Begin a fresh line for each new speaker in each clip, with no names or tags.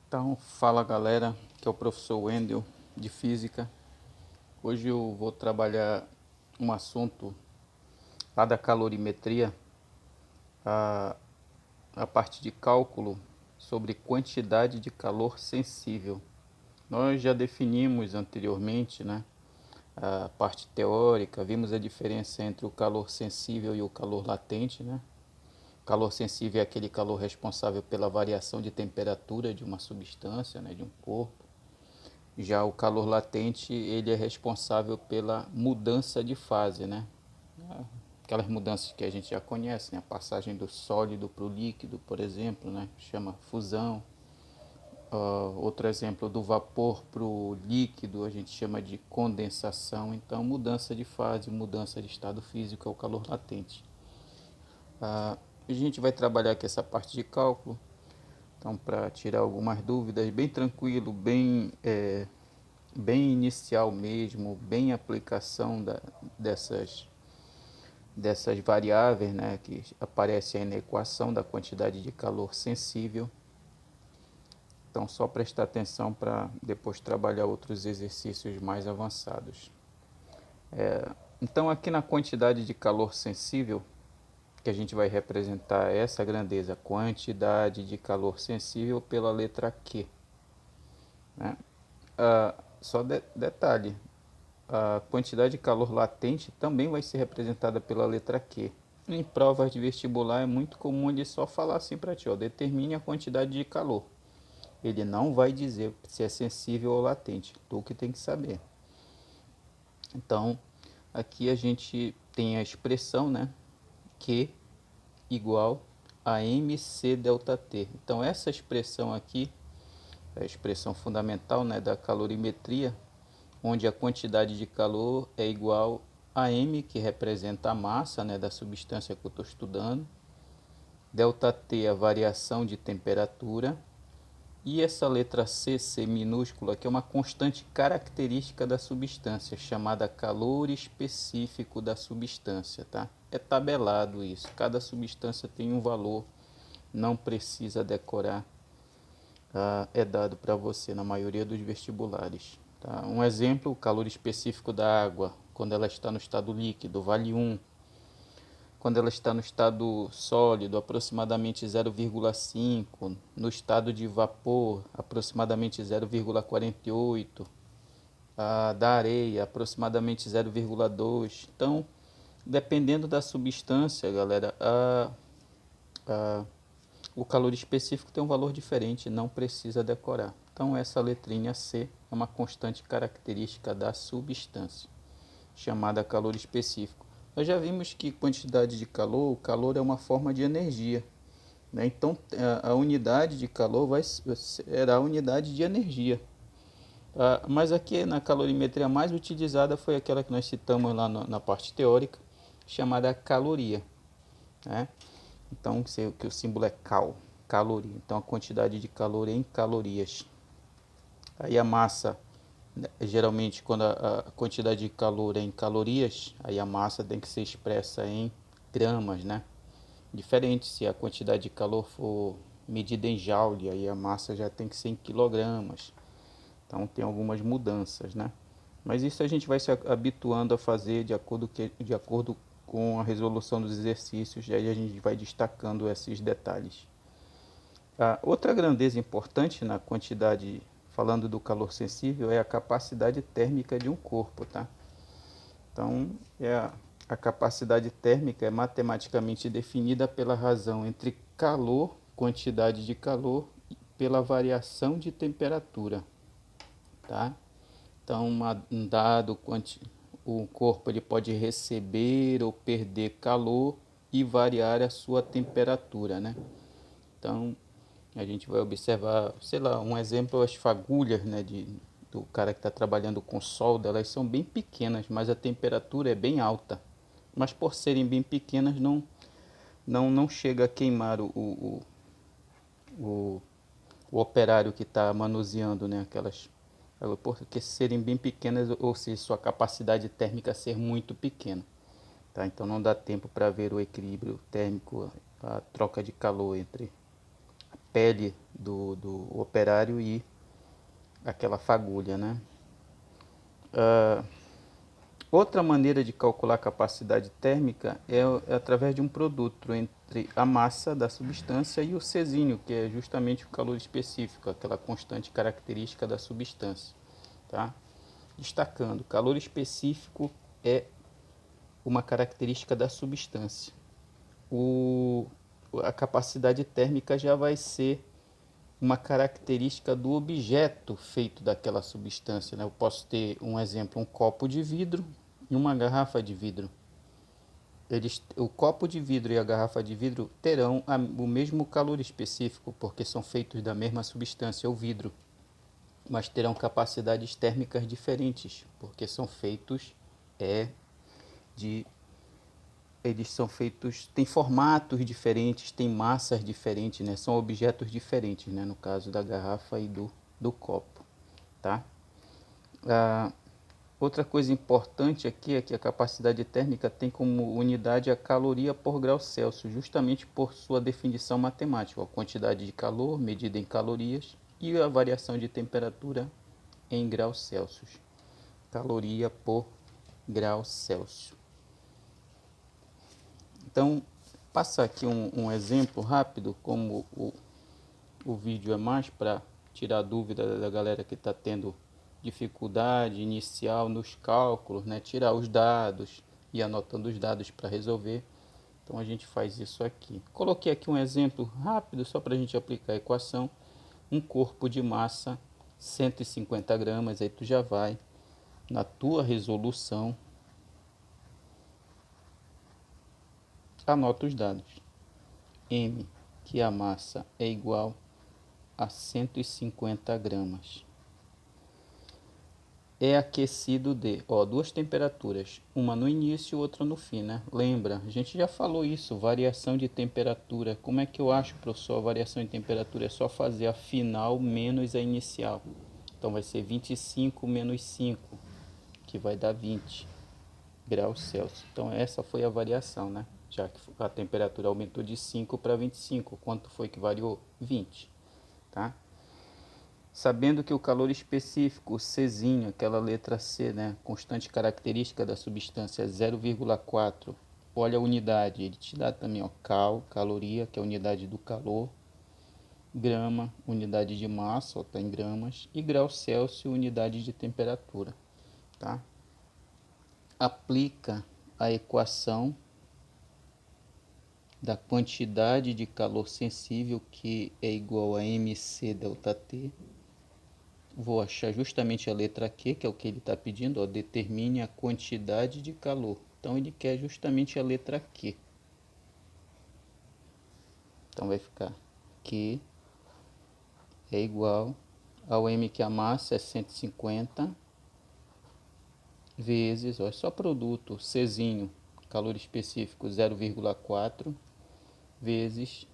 Então, fala galera, que é o professor Wendel de Física. Hoje eu vou trabalhar um assunto lá da calorimetria, a, a parte de cálculo sobre quantidade de calor sensível. Nós já definimos anteriormente, né, a parte teórica, vimos a diferença entre o calor sensível e o calor latente, né? O calor sensível é aquele calor responsável pela variação de temperatura de uma substância, né, de um corpo. Já o calor latente, ele é responsável pela mudança de fase, né? Aquelas mudanças que a gente já conhece, né? A passagem do sólido para o líquido, por exemplo, né? Chama fusão. Outro exemplo, do vapor para o líquido, a gente chama de condensação. Então, mudança de fase, mudança de estado físico é o calor latente. A gente vai trabalhar aqui essa parte de cálculo. Então, para tirar algumas dúvidas, bem tranquilo, bem inicial mesmo, bem aplicação dessas variáveis, né, que aparecem aí na equação da quantidade de calor sensível. Então, só prestar atenção para depois trabalhar outros exercícios mais avançados. Então, aqui na quantidade de calor sensível, que a gente vai representar essa grandeza, quantidade de calor sensível pela letra Q, né? Só detalhe, a quantidade de calor latente também vai ser representada pela letra Q. Em provas de vestibular é muito comum ele só falar assim para ti, ó, determine a quantidade de calor. Ele não vai dizer se é sensível ou latente, tu que tem que saber. Então, aqui a gente tem a expressão, né, Q igual a mc delta T. Então, essa expressão aqui é a expressão fundamental, né, da calorimetria, onde a quantidade de calor é igual a m, que representa a massa, né, da substância que eu estou estudando, delta T, a variação de temperatura, e essa letra C, C minúscula, que é uma constante característica da substância, chamada calor específico da substância, tá? É tabelado isso, cada substância tem um valor, não precisa decorar, é dado para você na maioria dos vestibulares. Tá? Um exemplo, o calor específico da água, quando ela está no estado líquido, vale 1. Quando ela está no estado sólido, aproximadamente 0,5. No estado de vapor, aproximadamente 0,48. A da areia, aproximadamente 0,2. Então, dependendo da substância, galera, o calor específico tem um valor diferente, não precisa decorar. Então, essa letrinha C é uma constante característica da substância, chamada calor específico. Nós já vimos que quantidade de calor, o calor é uma forma de energia, né? Então, a unidade de calor será a unidade de energia. Mas aqui na calorimetria mais utilizada foi aquela que nós citamos lá na parte teórica, chamada caloria, né? Então, que o símbolo é caloria. Então, a quantidade de calor em calorias. Aí a massa, né, geralmente quando a quantidade de calor é em calorias, aí a massa tem que ser expressa em gramas, né? Diferente se a quantidade de calor for medida em joule, aí a massa já tem que ser em quilogramas. Então tem algumas mudanças, né? Mas isso a gente vai se habituando a fazer de acordo com a resolução dos exercícios, e aí a gente vai destacando esses detalhes. Outra grandeza importante na quantidade, falando do calor sensível, é a capacidade térmica de um corpo, tá? Então, a capacidade térmica é matematicamente definida pela razão entre calor, quantidade de calor, e pela variação de temperatura, tá? Então, um dado o corpo ele pode receber ou perder calor e variar a sua temperatura, né? Então, a gente vai observar, sei lá, um exemplo, as fagulhas, né, do cara que está trabalhando com solda, elas são bem pequenas, mas a temperatura é bem alta. Mas por serem bem pequenas, não chega a queimar o, o operário que está manuseando, né, aquelas, porque serem bem pequenas, ou seja, sua capacidade térmica ser muito pequena. Tá? Então não dá tempo para ver o equilíbrio térmico, a troca de calor entre pele do operário e aquela fagulha, né? Outra maneira de calcular a capacidade térmica é através de um produto entre a massa da substância e o Czinho, que é justamente o calor específico, aquela constante característica da substância. Tá? Destacando, calor específico é uma característica da substância. A capacidade térmica já vai ser uma característica do objeto feito daquela substância, né? Eu posso ter um exemplo, um copo de vidro e uma garrafa de vidro. O copo de vidro e a garrafa de vidro terão o mesmo calor específico, porque são feitos da mesma substância, o vidro, mas terão capacidades térmicas diferentes, porque são feitos de eles são feitos, têm formatos diferentes, têm massas diferentes, né? São objetos diferentes, né? No caso da garrafa e do copo, tá? Outra coisa importante aqui é que a capacidade térmica tem como unidade a caloria por grau Celsius, justamente por sua definição matemática, a quantidade de calor medida em calorias e a variação de temperatura em graus Celsius. Caloria por grau Celsius. Então, passar aqui um exemplo rápido, como o vídeo é mais para tirar dúvida da galera que está tendo dificuldade inicial nos cálculos, né? Tirar os dados e anotando os dados para resolver. Então a gente faz isso aqui. Coloquei aqui um exemplo rápido só para a gente aplicar a equação. Um corpo de massa 150 gramas, aí tu já vai na tua resolução, anota os dados. M, que a massa é igual a 150 gramas. É aquecido de, duas temperaturas, uma no início e outra no fim, né? Lembra, a gente já falou isso, variação de temperatura. Como é que eu acho, professor, a variação de temperatura? É só fazer a final menos a inicial. Então vai ser 25 menos 5, que vai dar 20 graus Celsius. Então essa foi a variação, né? Já que a temperatura aumentou de 5 para 25. Quanto foi que variou? 20, tá? Sabendo que o calor específico, o Czinho, aquela letra C, né, constante característica da substância, é 0,4. Olha a unidade, ele te dá também, ó, caloria, que é a unidade do calor, grama, unidade de massa, está em gramas, e grau Celsius, unidade de temperatura. Tá? Aplica a equação da quantidade de calor sensível, que é igual a mc delta T. Vou achar justamente a letra Q, que é o que ele está pedindo, ó, determine a quantidade de calor. Então ele quer justamente a letra Q. Então vai ficar Q é igual ao M, que a massa é 150, vezes, ó, é só produto, Czinho, calor específico 0,4, vezes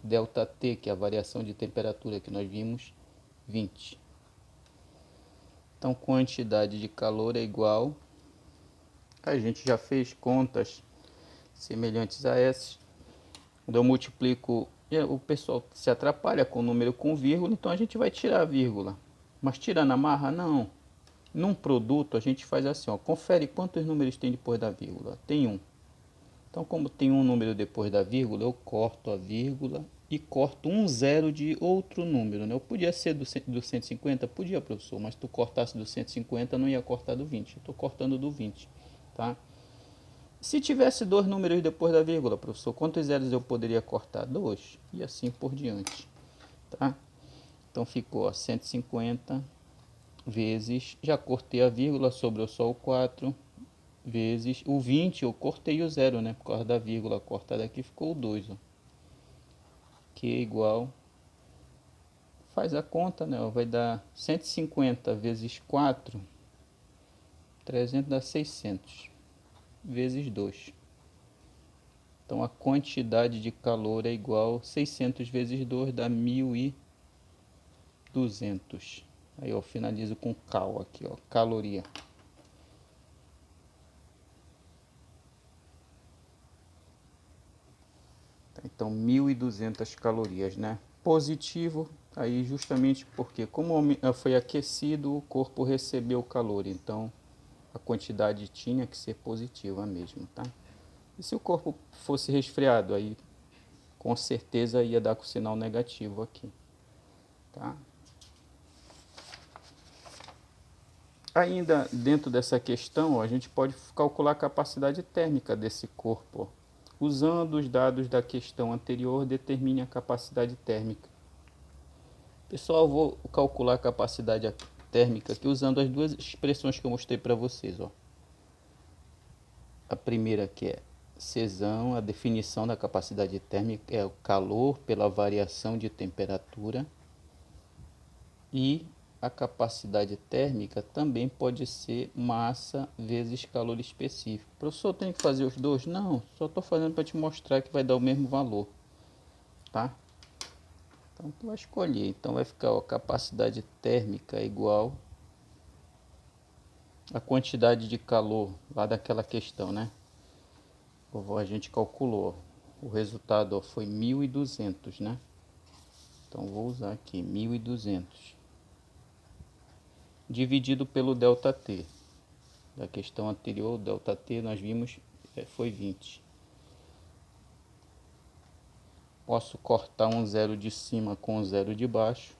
delta T, que é a variação de temperatura que nós vimos, 20. Então quantidade de calor é igual, a gente já fez contas semelhantes a essas. Quando eu multiplico, o pessoal se atrapalha com o número com vírgula, então a gente vai tirar a vírgula. Mas tirar na marra, não. Num produto a gente faz assim, ó, confere quantos números tem depois da vírgula. Tem um. Então como tem um número depois da vírgula, eu corto a vírgula e corto um zero de outro número, né? Eu podia ser do 150? Podia, professor, mas se tu cortasse do 150 não ia cortar do 20. Eu estou cortando do 20, tá? Se tivesse dois números depois da vírgula, professor, quantos zeros eu poderia cortar? 2, e assim por diante, tá? Então ficou, ó, 150 vezes, já cortei a vírgula, sobrou só o 4, vezes o 20, eu cortei o zero, né? Por causa da vírgula cortada aqui, ficou o 2, ó. Que é igual, faz a conta, né? Vai dar 150 vezes 4, 300 dá 600, vezes 2. Então a quantidade de calor é igual a 600 vezes 2, dá 1.200. Aí eu finalizo com cal aqui, ó, caloria. Então 1.200 calorias, né? Positivo, aí justamente porque como foi aquecido, o corpo recebeu calor, então a quantidade tinha que ser positiva mesmo, tá? E se o corpo fosse resfriado, aí com certeza ia dar com o sinal negativo aqui, tá? Ainda dentro dessa questão, ó, a gente pode calcular a capacidade térmica desse corpo. Ó. Usando os dados da questão anterior, determine a capacidade térmica. Pessoal, vou calcular a capacidade térmica aqui usando as duas expressões que eu mostrei para vocês. Ó. A primeira que é Czão, a definição da capacidade térmica é o calor pela variação de temperatura. E a capacidade térmica também pode ser massa vezes calor específico. Professor, tem que fazer os dois? Não, só estou fazendo para te mostrar que vai dar o mesmo valor, tá? Então tu vai escolher. Então vai ficar a capacidade térmica igual a quantidade de calor lá daquela questão, né? A gente calculou. O resultado ó, foi 1.200, né? Então vou usar aqui 1.200 dividido pelo ΔT. Da questão anterior, o ΔT, nós vimos foi 20. Posso cortar um zero de cima com um zero de baixo.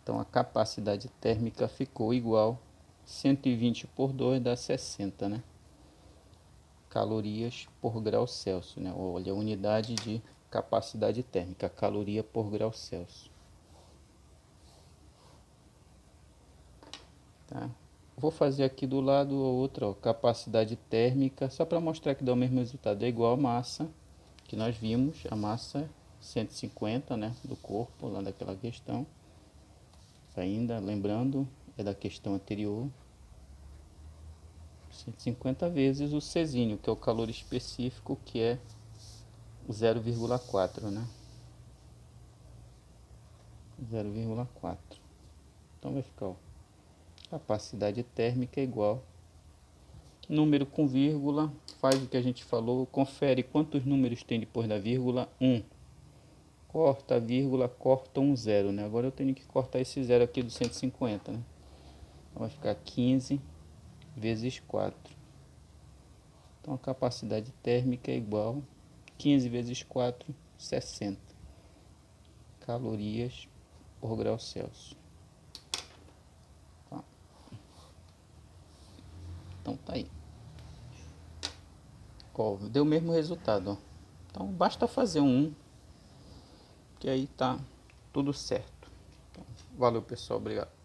Então a capacidade térmica ficou igual 120 por 2 dá 60, né? Calorias por grau Celsius, né? Olha a unidade de capacidade térmica, caloria por grau Celsius. Tá? Vou fazer aqui do lado outra, ó, capacidade térmica, só para mostrar que dá o mesmo resultado. É igual a massa que nós vimos, a massa 150, né, do corpo, lá daquela questão. Ainda, lembrando, é da questão anterior. 150 vezes o Czinho, que é o calor específico, que é 0,4, né? 0,4. Então vai ficar, ó, capacidade térmica é igual número com vírgula, faz o que a gente falou, confere quantos números tem depois da vírgula, 1. Corta a vírgula, corta um zero, né? Agora eu tenho que cortar esse zero aqui do 150, né? Então vai ficar 15 vezes 4. Então a capacidade térmica é igual 15 vezes 4, 60 calorias por grau Celsius. Tá. Então tá aí. Ó, deu o mesmo resultado, ó. Então basta fazer um, que aí tá tudo certo. Então, valeu pessoal, obrigado.